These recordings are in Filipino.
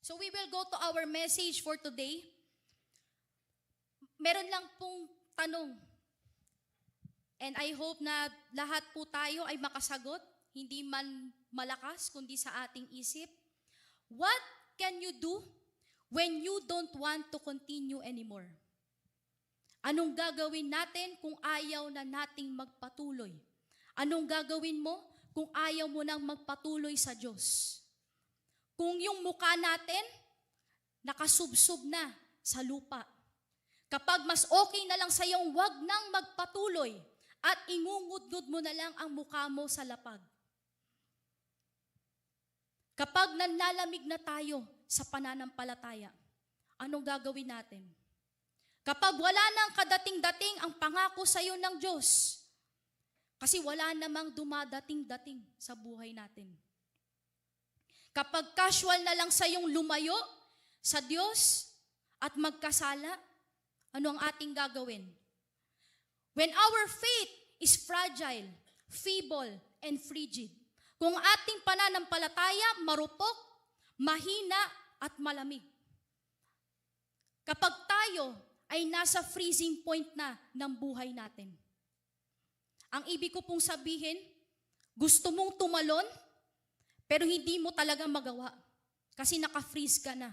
So we will go to our message for today. Meron lang pong tanong. And I hope na lahat po tayo ay makasagot, hindi man malakas, kundi sa ating isip. What can you do when you don't want to continue anymore? Anong gagawin natin kung ayaw na nating magpatuloy? Anong gagawin mo kung ayaw mo nang magpatuloy sa Diyos? Kung yung mukha natin, nakasubsob na sa lupa. Kapag mas okay na lang sa iyong wag nang magpatuloy at ingungudgud mo na lang ang mukha mo sa lapag. Kapag nanlalamig na tayo sa pananampalataya, anong gagawin natin? Kapag wala nang kadating-dating ang pangako sa iyo ng Diyos, kasi wala namang dumadating-dating sa buhay natin. Kapag casual na lang sa iyong lumayo sa Diyos at magkasala, ano ang ating gagawin? When our faith is fragile, feeble, and frigid, kung ating pananampalataya marupok, mahina, at malamig. Kapag tayo ay nasa freezing point na ng buhay natin, ang ibig ko pong sabihin, gusto mong tumalon, pero hindi mo talaga magawa kasi naka-freeze ka na.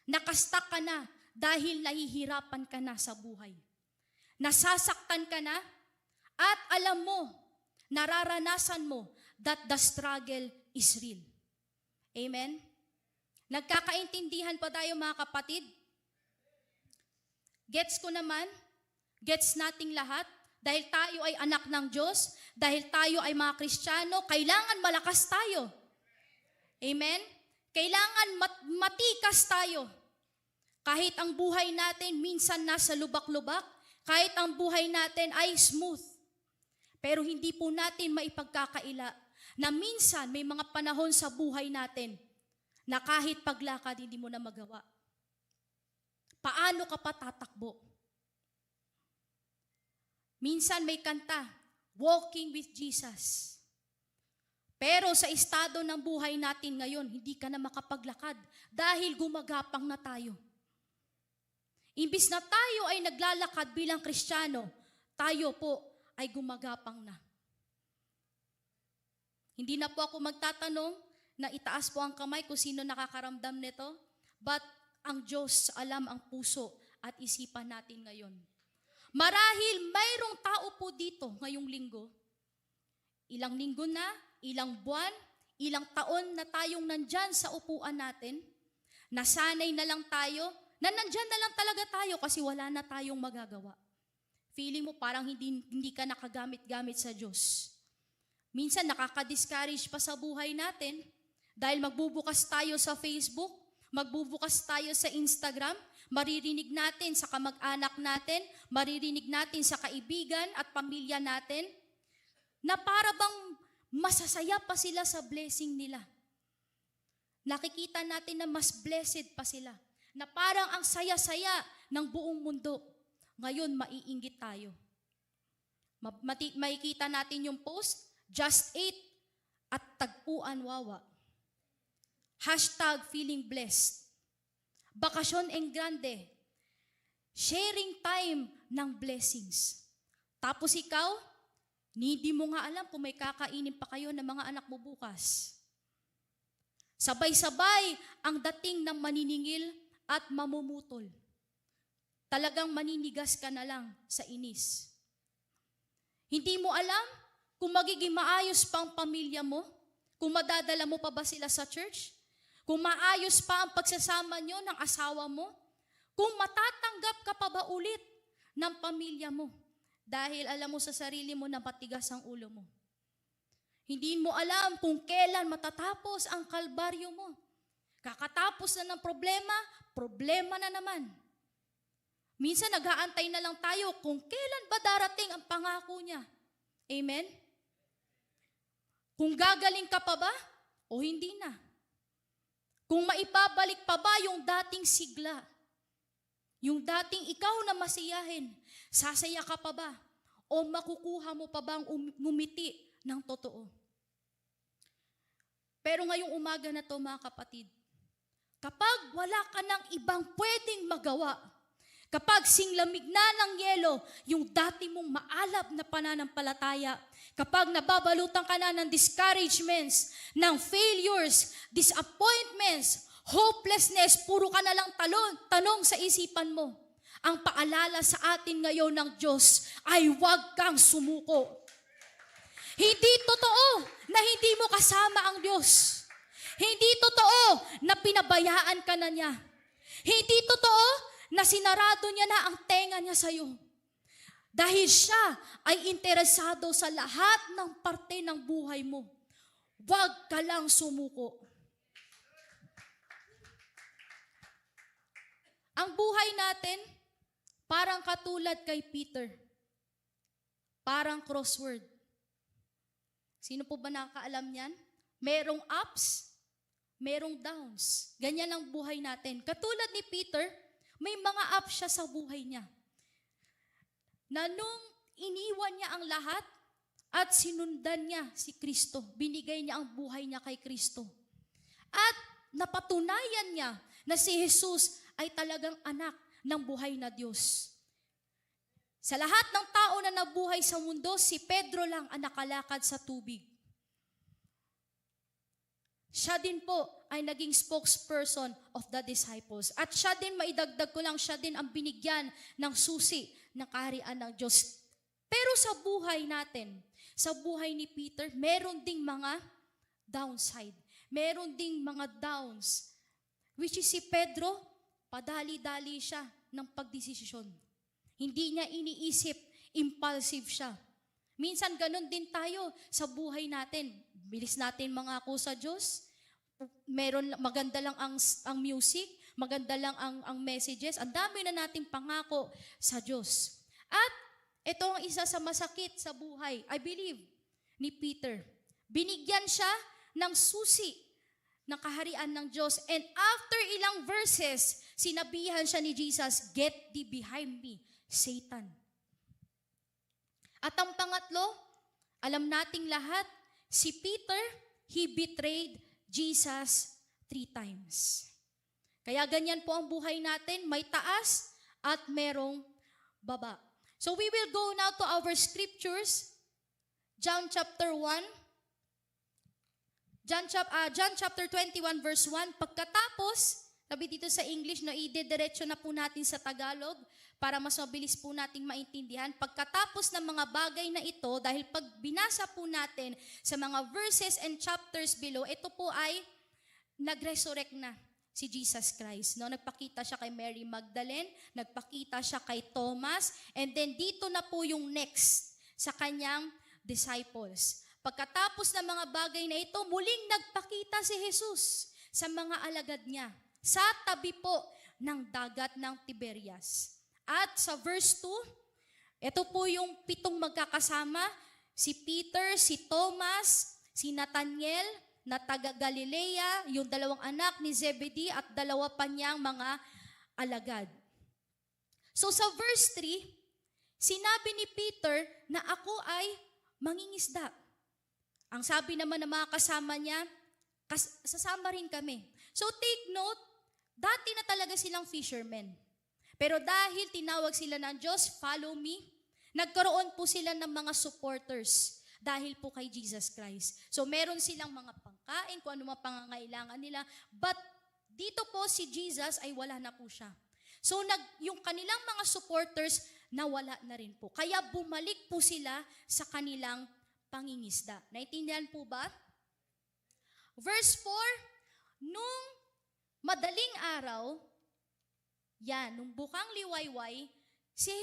Nakastuck ka na dahil nahihirapan ka na sa buhay. Nasasaktan ka na at alam mo, nararanasan mo that the struggle is real. Amen? Nagkakaintindihan pa tayo mga kapatid? Gets ko naman? Gets nating lahat? Dahil tayo ay anak ng Diyos, dahil tayo ay mga Kristiyano, kailangan malakas tayo. Amen? Kailangan matikas tayo. Kahit ang buhay natin minsan nasa lubak-lubak, kahit ang buhay natin ay smooth. Pero hindi po natin maipagkakaila na minsan may mga panahon sa buhay natin na kahit paglakad hindi mo na magawa. Paano ka pa tatakbo? Minsan may kanta, Walking with Jesus. Pero sa estado ng buhay natin ngayon, hindi ka na makapaglakad dahil gumagapang na tayo. Imbis na tayo ay naglalakad bilang Kristiyano, tayo po ay gumagapang na. Hindi na po ako magtatanong na itaas po ang kamay kung sino nakakaramdam nito, but ang Diyos alam ang puso at isipan natin ngayon. Marahil mayroong tao po dito ngayong linggo, ilang linggo na, ilang buwan, ilang taon na tayong nandyan sa upuan natin, nasanay na lang tayo, na nandyan na lang talaga tayo kasi wala na tayong magagawa. Feeling mo parang hindi ka nakagamit-gamit sa Diyos. Minsan nakaka-discourage pa sa buhay natin dahil magbubukas tayo sa Facebook, magbubukas tayo sa Instagram, maririnig natin sa kamag-anak natin, maririnig natin sa kaibigan at pamilya natin, na para bang masasaya pa sila sa blessing nila. Nakikita natin na mas blessed pa sila, na parang ang saya-saya ng buong mundo. Ngayon, maiinggit tayo. Makikita natin yung post, Just Eat at Tagpuan Wawa. #feeling blessed. Bakasyon en grande. Sharing time ng blessings. Tapos ikaw, hindi mo nga alam kung may kakainin pa kayo ng mga anak mo bukas. Sabay-sabay ang dating ng maniningil at mamumutol. Talagang maninigas ka na lang sa inis. Hindi mo alam kung magiging maayos pa ang pamilya mo, kung madadala mo pa ba sila sa church, kung maayos pa ang pagsasama nyo ng asawa mo, kung matatanggap ka pa ba ulit ng pamilya mo, dahil alam mo sa sarili mo na matigas ang ulo mo. Hindi mo alam kung kailan matatapos ang kalbaryo mo. Kakatapos na ng problema na naman. Minsan nag-aantay na lang tayo kung kailan ba darating ang pangako niya. Amen? Kung gagaling ka pa ba o hindi na. Kung maibabalik pa ba yung dating sigla, yung dating ikaw na masiyahin, sasaya ka pa ba? O makukuha mo pa bang ngumiti ng totoo? Pero ngayong umaga na to mga kapatid, Kapag wala ka ng ibang pwedeng magawa, kapag singlamig na ng yelo, yung dati mong maalab na pananampalataya, kapag nababalutan ka na ng discouragements, ng failures, disappointments, hopelessness, puro ka na lang tanong sa isipan mo. Ang paalala sa atin ngayon ng Diyos ay huwag kang sumuko. Hindi totoo na hindi mo kasama ang Diyos. Hindi totoo na pinabayaan ka na niya. Hindi totoo na sinarado niya na ang tenga niya sa iyo. Dahil siya ay interesado sa lahat ng parte ng buhay mo. Huwag ka lang sumuko. Ang buhay natin, parang katulad kay Peter. Parang crossword. Sino po ba nakakaalam niyan? Merong ups, merong downs. Ganyan ang buhay natin. Katulad ni Peter, may mga ups siya sa buhay niya. Na nung iniwan niya ang lahat at sinundan niya si Kristo, binigay niya ang buhay niya kay Kristo. At napatunayan niya na si Jesus ay talagang anak ng buhay na Diyos. Sa lahat ng tao na nabuhay sa mundo, si Pedro lang ang nakalakad sa tubig. Siya din po ay naging spokesperson of the disciples. At siya din, maidagdag ko lang, siya din ang binigyan ng susi ng kaharian ng Diyos. Pero sa buhay natin, sa buhay ni Peter, meron ding mga downside. Meron ding mga downs. Which is si Pedro, padali-dali siya ng pagdesisyon. Hindi niya iniisip, impulsive siya. Minsan ganun din tayo sa buhay natin. Bilis natin mangako sa Diyos. Maganda lang ang music, maganda lang ang messages. Ang dami na nating pangako sa Diyos. At ito ang isa sa masakit sa buhay, I believe, ni Peter. Binigyan siya ng susi ng kaharian ng Diyos. And after ilang verses, sinabihan siya ni Jesus, "Get thee behind me, Satan." At ang pangatlo, alam nating lahat, si Peter, he betrayed Jesus 3 times. Kaya ganyan po ang buhay natin, may taas at merong baba. So we will go now to our scriptures. John chapter 21 verse 1. Pagkatapos, sabi dito sa English, no, idediretso na po natin sa Tagalog para mas mabilis po nating maintindihan. Pagkatapos ng mga bagay na ito, dahil pag binasa po natin sa mga verses and chapters below, ito po ay nag-resurrect na si Jesus Christ. No? Nagpakita siya kay Mary Magdalene, nagpakita siya kay Thomas, and then dito na po yung next sa kanyang disciples. Pagkatapos ng mga bagay na ito, muling nagpakita si Jesus sa mga alagad niya sa tabi po ng dagat ng Tiberias. At sa verse 2, ito po yung 7 magkakasama, si Peter, si Thomas, si Nathaniel, na taga Galilea, yung 2 anak ni Zebedee at 2 pa niyang mga alagad. So sa verse 3, sinabi ni Peter na ako ay mangingisda. Ang sabi naman ng mga kasama niya, sasama rin kami. So take note, dati na talaga silang fishermen. Pero dahil tinawag sila ng Diyos, follow me, nagkaroon po sila ng mga supporters dahil po kay Jesus Christ. So meron silang mga pangkain, kung ano mga pangangailangan nila. But dito po si Jesus ay wala na po siya. So yung kanilang mga supporters nawala na rin po. Kaya bumalik po sila sa kanilang pangingisda. Naintindihan po ba? Verse 4, nung madaling araw, nung bukang liwayway, si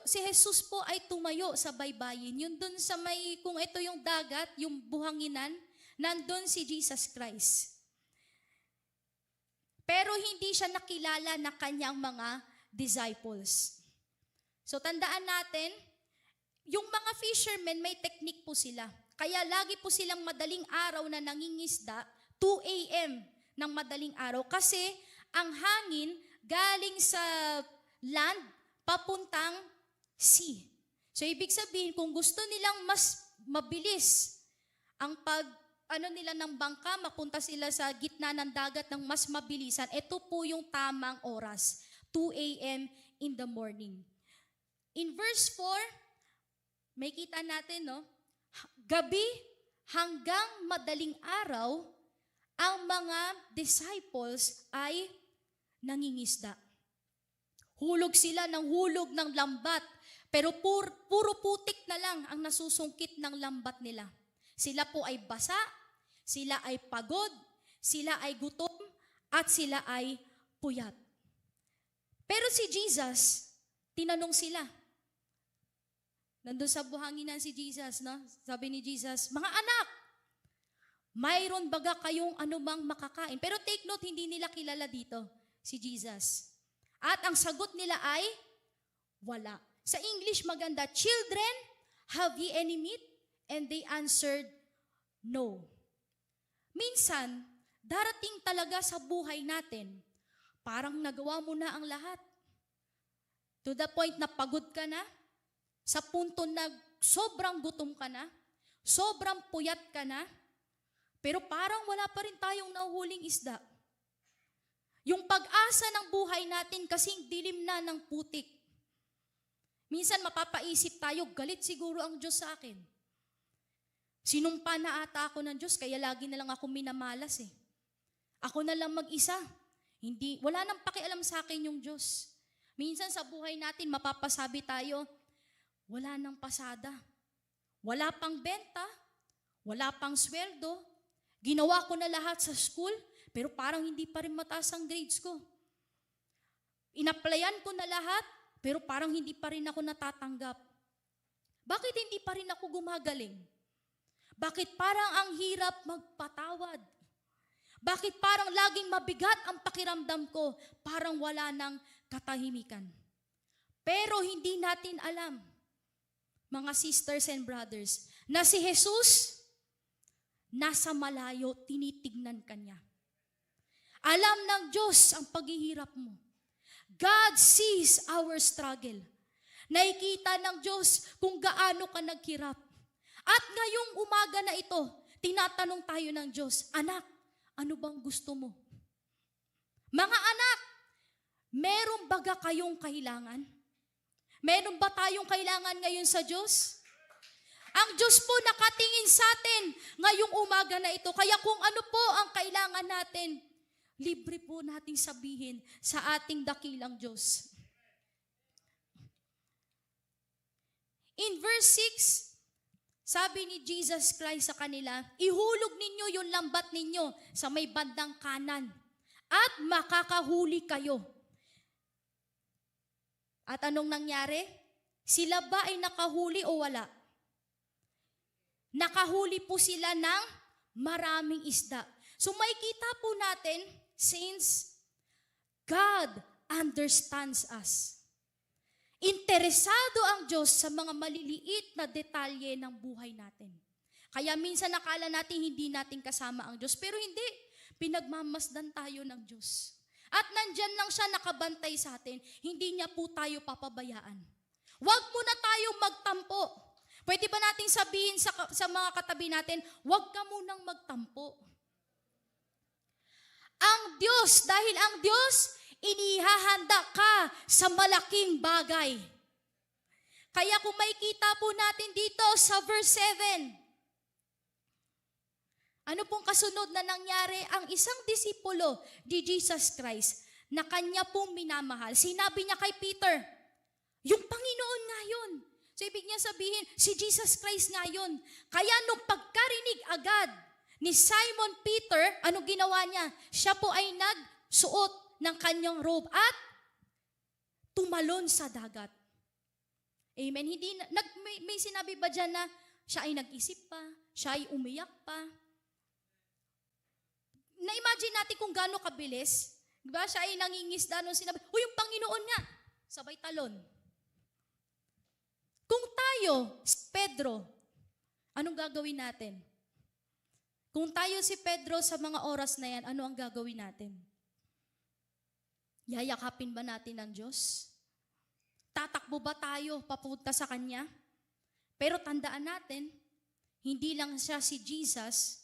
Jesus po ay tumayo sa baybayin. Yun dun sa may, kung ito yung dagat, yung buhanginan, nandun si Jesus Christ. Pero hindi siya nakilala na kanyang mga disciples. So tandaan natin, yung mga fishermen, may technique po sila. Kaya lagi po silang madaling araw na nangingisda, 2 a.m. ng madaling araw. Kasi ang hangin galing sa land, papuntang sea. So ibig sabihin, kung gusto nilang mas mabilis ang nila ng bangka, mapunta sila sa gitna ng dagat ng mas mabilisan. Ito po yung tamang oras, 2 a.m. in the morning. In verse 4, may kita natin, no? Gabi hanggang madaling araw, ang mga disciples ay nangingisda. Hulog sila ng hulog ng lambat, pero puro putik na lang ang nasusungkit ng lambat nila. Sila po ay basa, sila ay pagod, sila ay gutom, at sila ay puyat. Pero si Jesus, tinanong sila. Nandun sa buhanginan si Jesus, no? Sabi ni Jesus, mga anak, mayroon baga kayong anumang makakain? Pero take note, hindi nila kilala dito si Jesus. At ang sagot nila ay, wala. Sa English maganda, children, have ye any meat? And they answered, no. Minsan, darating talaga sa buhay natin, parang nagawa mo na ang lahat. To the point na pagod ka na, sa punto na sobrang gutom ka na, sobrang puyat ka na, pero parang wala pa rin tayong nahuhuling isda. Yung pag-asa ng buhay natin kasing dilim na ng putik. Minsan mapapaisip tayo, galit siguro ang Diyos sa akin. Sinumpa na ata ako ng Diyos, kaya lagi na lang ako minamalas eh. Ako na lang mag-isa. Wala nang pakialam sa akin yung Diyos. Minsan sa buhay natin, mapapasabi tayo, wala nang pasada. Wala pang benta, wala pang sweldo. Ginawa ko na lahat sa school, pero parang hindi pa rin mataas ang grades ko. Inaplayan ko na lahat, pero parang hindi pa rin ako natatanggap. Bakit hindi pa rin ako gumagaling? Bakit parang ang hirap magpatawad? Bakit parang laging mabigat ang pakiramdam ko? Parang wala ng katahimikan. Pero hindi natin alam, mga sisters and brothers, na si Jesus, nasa malayo, tinitignan ka niya. Alam ng Diyos ang paghihirap mo. God sees our struggle. Nakikita ng Diyos kung gaano ka naghirap. At ngayong umaga na ito, tinatanong tayo ng Diyos, anak, ano bang gusto mo? Mga anak, meron baga kayong kailangan? Meron ba tayong kailangan ngayon sa Diyos? Ang Diyos po nakatingin sa atin ngayong umaga na ito. Kaya kung ano po ang kailangan natin, libre po nating sabihin sa ating dakilang Diyos. In verse 6, sabi ni Jesus Christ sa kanila, ihulog ninyo yung lambat ninyo sa may bandang kanan at makakahuli kayo. At anong nangyari? Sila ba ay nakahuli o wala? Nakahuli po sila ng maraming isda. So makikita po natin, since God understands us. Interesado ang Diyos sa mga maliliit na detalye ng buhay natin. Kaya minsan nakala natin hindi natin kasama ang Diyos, pero hindi. Pinagmamasdan tayo ng Diyos. At nandyan lang siya nakabantay sa atin, hindi niya po tayo papabayaan. Huwag muna tayong magtampo. Pwede ba nating sabihin sa mga katabi natin, huwag ka munang magtampo. Ang Diyos, dahil ang Diyos, inihahanda ka sa malaking bagay. Kaya kung makikita po natin dito sa verse 7, ano pong kasunod na nangyari? Ang isang disipulo ni Jesus Christ na kanya pong minamahal, sinabi niya kay Peter, yung Panginoon nga yun. So ibig niya sabihin, si Jesus Christ nga yun. Kaya nung pagkarinig agad ni Simon Peter, ano ginawa niya? Siya po ay nagsuot ng kanyang robe at tumalon sa dagat. Amen. May sinabi ba dyan na siya ay nag-isip pa, siya ay umiyak pa? Na-imagine natin kung gaano kabilis. Diba? Siya ay nangingisda nung sinabi, yung Panginoon nga, sabay talon. Kung tayo, Pedro, anong gagawin natin? Kung tayo si Pedro sa mga oras na yan, ano ang gagawin natin? Yayakapin ba natin ang Diyos? Tatakbo ba tayo papunta sa Kanya? Pero tandaan natin, hindi lang siya si Jesus,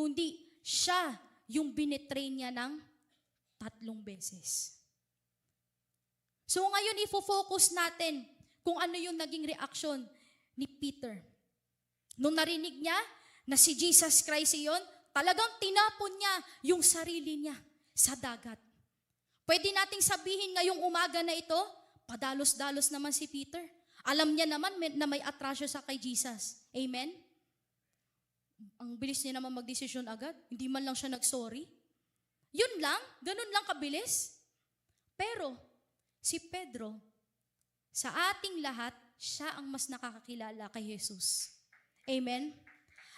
kundi siya yung binetray niya ng 3 beses. So ngayon, ifo-focus natin kung ano yung naging reaksyon ni Peter. Nung narinig niya na si Jesus Christ iyon, talagang tinapon niya yung sarili niya sa dagat. Pwede nating sabihin ngayong umaga na ito, padalos-dalos naman si Peter. Alam niya naman na may atrasyo sa kay Jesus. Amen? Ang bilis niya naman magdesisyon agad. Hindi man lang siya nag-sorry. Yun lang, ganun lang kabilis. Pero, si Pedro, sa ating lahat, siya ang mas nakakakilala kay Jesus. Amen?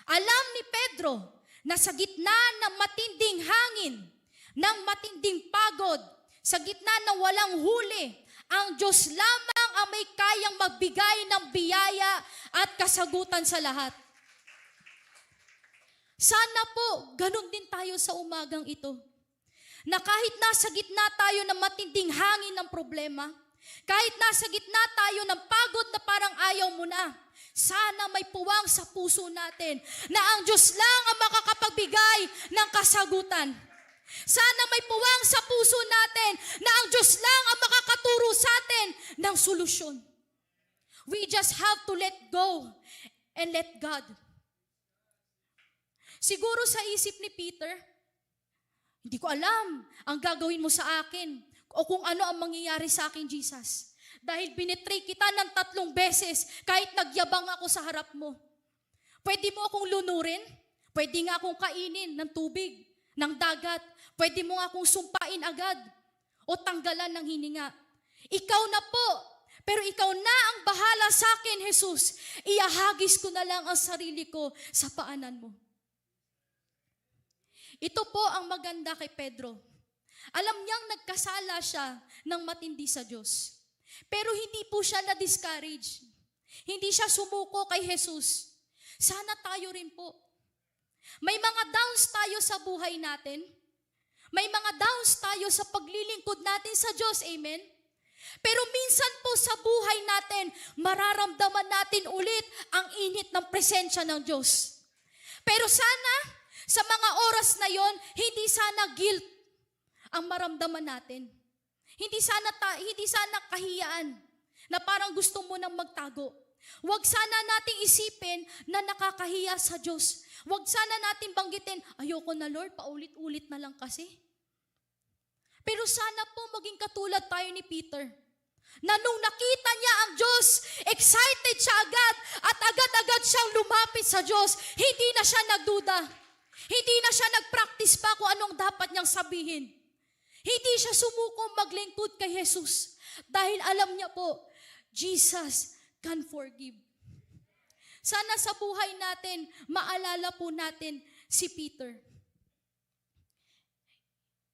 Alam ni Pedro na sa gitna ng matinding hangin, ng matinding pagod, sa gitna ng walang huli, ang Diyos lamang ang may kayang magbigay ng biyaya at kasagutan sa lahat. Sana po, ganun din tayo sa umagang ito. Na kahit nasa gitna tayo ng matinding hangin ng problema, kahit nasa gitna tayo ng pagod na parang ayaw mo na, sana may puwang sa puso natin na ang Diyos lang ang makakapagbigay ng kasagutan. Sana may puwang sa puso natin na ang Diyos lang ang makakaturo sa atin ng solusyon. We just have to let go and let God. Siguro sa isip ni Peter, hindi ko alam ang gagawin mo sa akin o kung ano ang mangyayari sa akin, Jesus. Dahil binetray kita ng 3 beses kahit nagyabang ako sa harap mo. Pwede mo akong lunurin? Pwede nga akong kainin ng tubig, ng dagat. Pwede mo nga akong sumpain agad o tanggalan ng hininga. Ikaw na po. Pero ikaw na ang bahala sa akin, Jesus. Iahagis ko na lang ang sarili ko sa paanan mo. Ito po ang maganda kay Pedro. Alam niyang nagkasala siya ng matindi sa Diyos. Pero hindi po siya na-discourage. Hindi siya sumuko kay Jesus. Sana tayo rin po. May mga downs tayo sa buhay natin. May mga downs tayo sa paglilingkod natin sa Diyos. Amen? Pero minsan po sa buhay natin, mararamdaman natin ulit ang init ng presensya ng Diyos. Pero sana, sa mga oras na yon, hindi sana guilt ang maramdaman natin. Hindi sana kahiyaan na parang gusto mo nang magtago. Huwag sana nating isipin na nakakahiya sa Diyos. Huwag sana natin banggitin, ayoko na Lord, paulit-ulit na lang kasi. Pero sana po maging katulad tayo ni Peter, na nung nakita niya ang Diyos, excited siya agad at agad-agad siyang lumapit sa Diyos. Hindi na siya nagduda. Hindi na siya nag-practice pa kung anong dapat niyang sabihin. Hindi siya sumuko maglingkod kay Jesus dahil alam niya po, Jesus can forgive. Sana sa buhay natin, maalala po natin si Peter.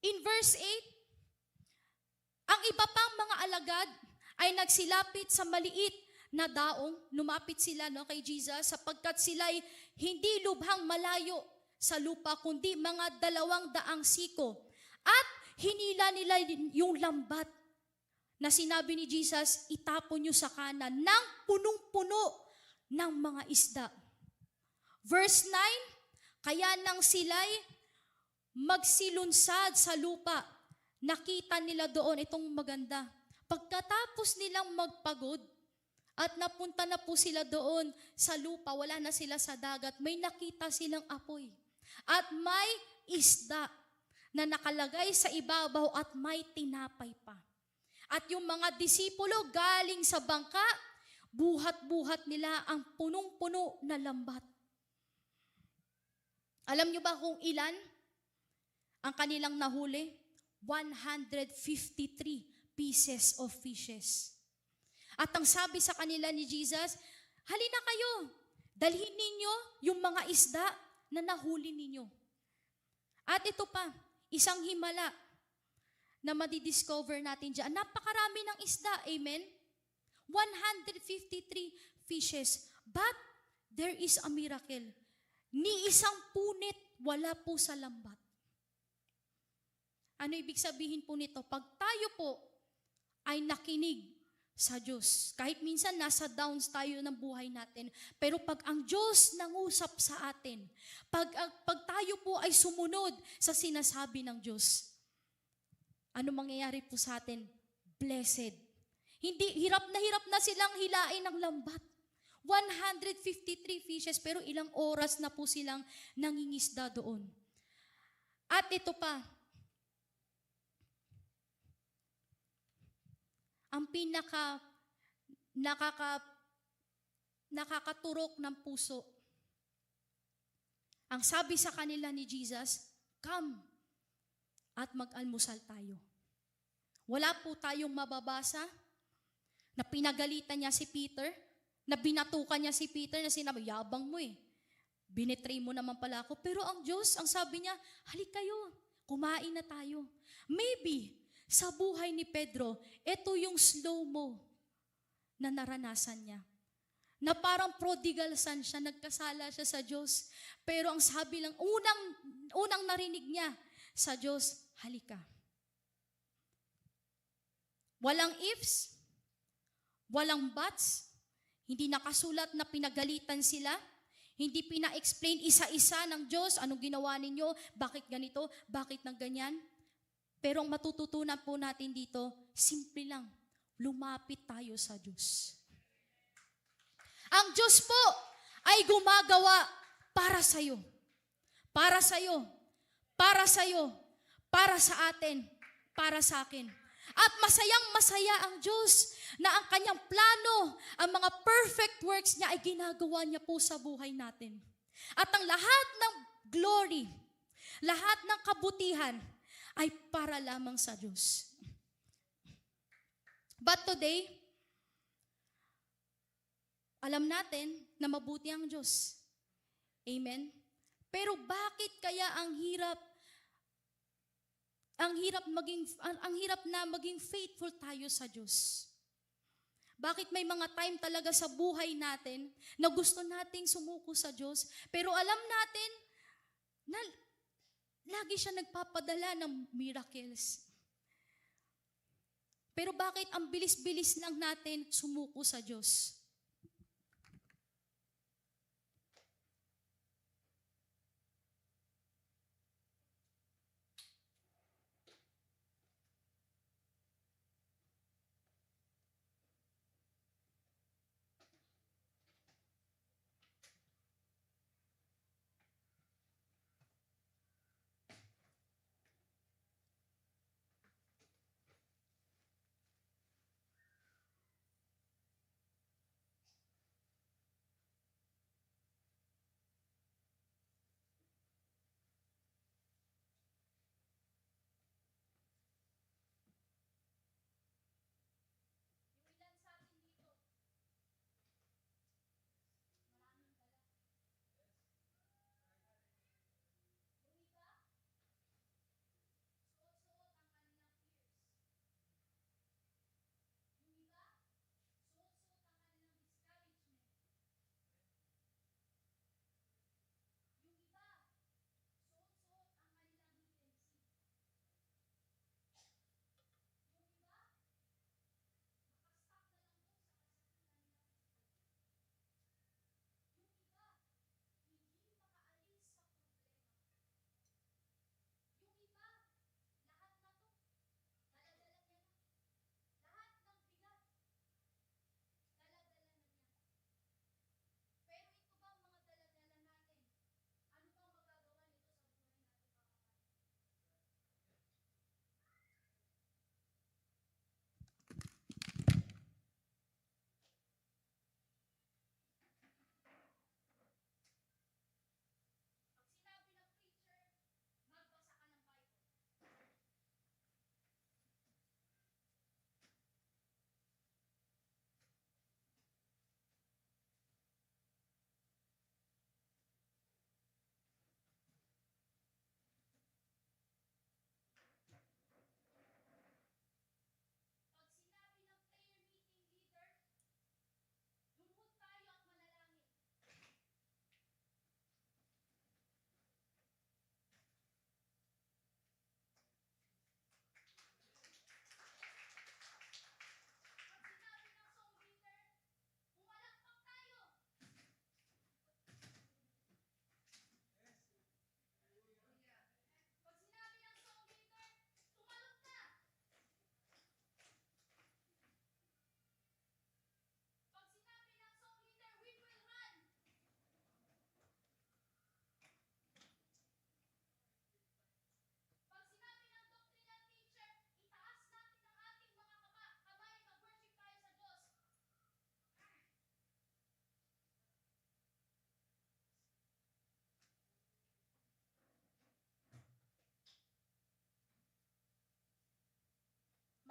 In verse 8, ang iba pang mga alagad ay nagsilapit sa maliit na daong, lumapit sila kay Jesus sapagkat sila'y hindi lubhang malayo sa lupa, kundi mga 200 siko. At hinila nila yung lambat na sinabi ni Jesus, itapon nyo sa kanan ng punong-puno ng mga isda. Verse 9, kaya nang sila'y magsilunsad sa lupa, nakita nila doon, itong maganda, pagkatapos nilang magpagod at napunta na po sila doon sa lupa, wala na sila sa dagat, may nakita silang apoy. At may isda na nakalagay sa ibabaw at may tinapay pa. At yung mga disipulo galing sa bangka, buhat-buhat nila ang punong-puno na lambat. Alam niyo ba kung ilan ang kanilang nahuli? 153 pieces of fishes. At ang sabi sa kanila ni Jesus, halina kayo, dalhin ninyo yung mga isda na nahuli ninyo. At ito pa, isang himala na madidiscover natin dyan. Napakarami ng isda, amen? 153 fishes. But there is a miracle. Ni isang punit wala po sa lambat. Ano ibig sabihin po nito? Pag tayo po ay nakinig sa Diyos. Kahit minsan nasa downs tayo ng buhay natin, pero pag ang Diyos nangusap sa atin, pag tayo po ay sumunod sa sinasabi ng Diyos, ano mangyayari po sa atin? Blessed. Hindi, hirap na silang hilain ng lambat. 153 fishes, pero ilang oras na po silang nangingisda doon. At ito pa, ang nakakaturok ng puso. Ang sabi sa kanila ni Jesus, come at mag-almusal tayo. Wala po tayong mababasa na pinagalitan niya si Peter, na binatukan niya si Peter, na sinabi, yabang mo eh. Binetray mo naman pala ako. Pero ang Diyos, ang sabi niya, halik kayo, kumain na tayo. Maybe, sa buhay ni Pedro, ito yung slow-mo na naranasan niya. Na parang prodigal son siya, nagkasala siya sa Diyos. Pero ang sabi lang, unang narinig niya sa Diyos, halika. Walang ifs, walang buts, hindi nakasulat na pinagalitan sila, hindi pina-explain isa-isa ng Diyos, anong ginawa ninyo, bakit ganito, bakit nang ganyan. Pero ang matututunan po natin dito, simple lang, lumapit tayo sa Diyos. Ang Diyos po ay gumagawa para sa'yo. Para sa'yo. Para sa'yo. Para sa atin. Para sa akin. At masayang-masaya ang Diyos na ang kanyang plano, ang mga perfect works niya ay ginagawa niya po sa buhay natin. At ang lahat ng glory, lahat ng kabutihan, ay para lamang sa Diyos. But today, alam natin na mabuti ang Diyos. Amen? Pero bakit kaya ang hirap na maging faithful tayo sa Diyos? Bakit may mga time talaga sa buhay natin na gusto nating sumuko sa Diyos, pero alam natin na lagi siya nagpapadala ng miracles. Pero bakit ang bilis-bilis lang natin sumuko sa Diyos?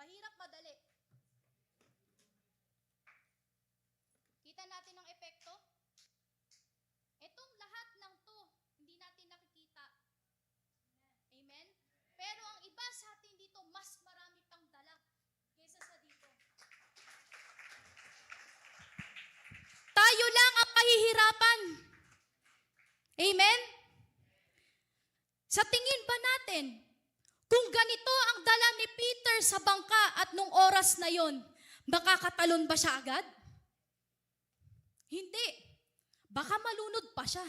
Mahirap madali. Kita natin ang epekto? Itong lahat ng to, hindi natin nakikita. Amen? Pero ang iba sa atin dito, mas marami pang dala kaysa sa dito. Tayo lang ang mahihirapan. Amen? Sa tingin ba natin, kung ganito ang dala ni Peter sa bangka at nung oras na yon, makakatalon ba siya agad? Hindi. Baka malunod pa siya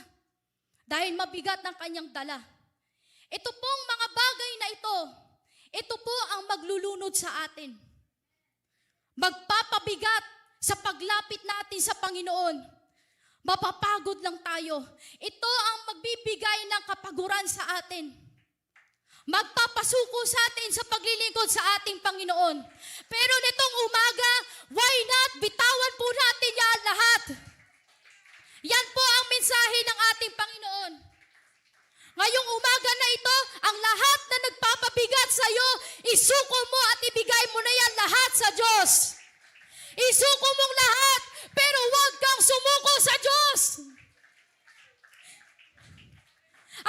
dahil mabigat ang kanyang dala. Ito pong mga bagay na ito po ang maglulunod sa atin. Magpapabigat sa paglapit natin sa Panginoon. Mapapagod lang tayo. Ito ang magbibigay ng kapaguran sa atin. Magpapasuko sa atin sa paglilingkod sa ating Panginoon. Pero nitong umaga, why not bitawan po natin yan lahat? Yan po ang mensahe ng ating Panginoon. Ngayong umaga na ito, ang lahat na nagpapabigat sa iyo, isuko mo at ibigay mo na yan lahat sa Diyos. Isuko mong lahat, pero huwag kang sumuko sa Diyos.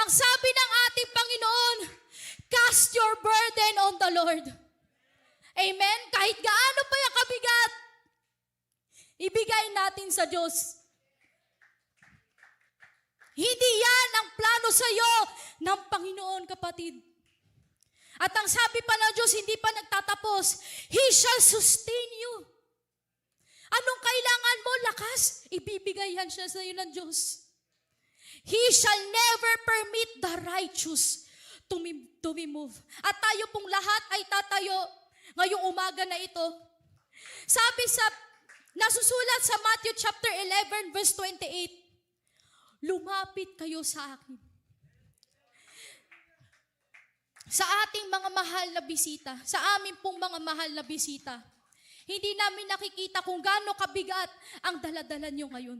Ang sabi ng ating Panginoon, cast your burden on the Lord. Amen? Kahit gaano pa yung kabigat, ibigay natin sa Diyos. Hindi yan ang plano sa iyo ng Panginoon, kapatid. At ang sabi pa ng Diyos, hindi pa nagtatapos, He shall sustain you. Anong kailangan mo? Lakas. Ibibigay yan siya sa iyo ng Diyos. He shall never permit the righteous to be moved. At tayo pong lahat ay tatayo ngayong umaga na ito. Sabi nasusulat sa Matthew chapter 11 verse 28, lumapit kayo sa akin. Sa ating mga mahal na bisita, sa amin pong mga mahal na bisita, hindi namin nakikita kung gaano kabigat ang daladala nyo ngayon.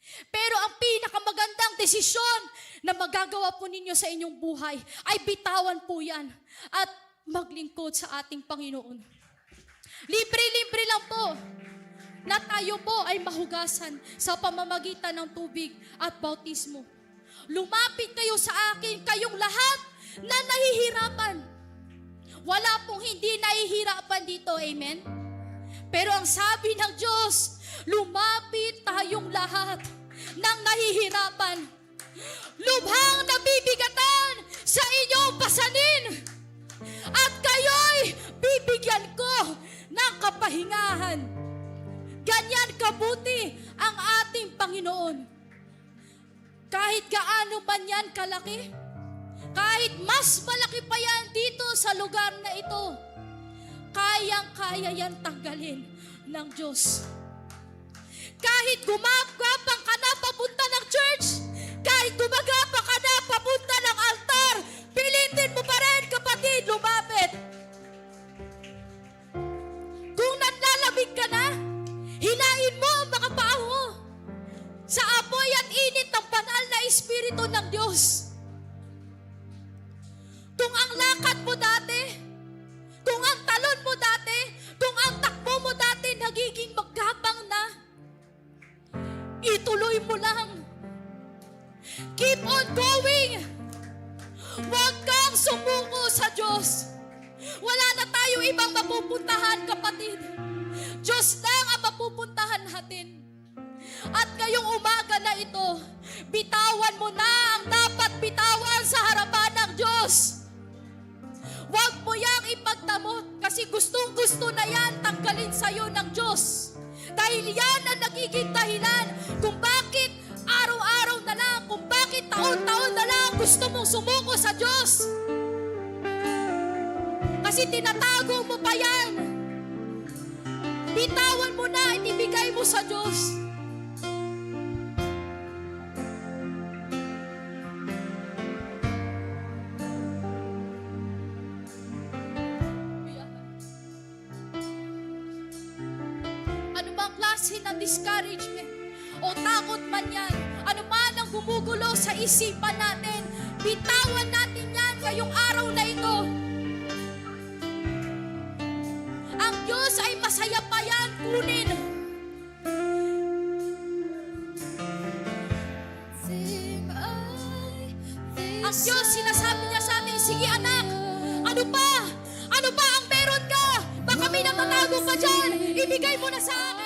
Pero ang pinakamagandang desisyon na magagawa po ninyo sa inyong buhay ay bitawan po yan at maglingkod sa ating Panginoon. Libre-libre lang po na tayo po ay mahugasan sa pamamagitan ng tubig at bautismo. Lumapit kayo sa akin, kayong lahat na nahihirapan. Wala pong hindi nahihirapan dito, amen? Pero ang sabi ng Diyos, lumapit tayong lahat ng nahihirapan. Lubhang nabibigatan sa inyong pasanin. At kayo'y bibigyan ko ng kapahingahan. Ganyan kabuti ang ating Panginoon. Kahit gaano man yan kalaki, kahit mas malaki pa yan dito sa lugar na ito, kayang-kaya yan tanggalin ng Diyos. Kahit gumagapang ka na papunta ng church, kahit gumagapang ka na papunta ng altar, pilitin mo pa rin, kapatid, lumapit. Kung nanlalamig ka na, hilain mo ang mga paa mo sa apoy at init ng banal na Espiritu ng Diyos. Kung ang lakad mo dati, kung ang talon mo dati, kung ang takbo mo dati nagiging magapang na, ituloy mo lang. Keep on going. Huwag kang sumuko sa Diyos. Wala na tayo ibang mapupuntahan, kapatid. Diyos lang ang mapupuntahan natin. At ngayong umaga na ito, bitawan mo na ang dapat bitawan sa harapan ng Diyos. Huwag mo yang ipagdamot kasi gustong-gusto na yan tanggalin sa'yo ng Diyos. Dahil yan ang nagiging dahilan kung bakit araw-araw na lang, kung bakit taon-taon na lang gusto mong sumuko sa Diyos. Kasi tinatago mo pa yan. Bitawan mo na at ibigay mo sa Diyos. Ng discouragement o takot man yan, ano man ang gumugulo sa isipan natin, bitawan natin yan ngayong araw na ito. Diyos ay masaya pa yan, kunin. Ang Diyos, sinasabi niya sa atin, sige anak, ano pa? Ano pa ang meron ka? Baka may nakatago pa dyan. Ibigay mo na sa akin.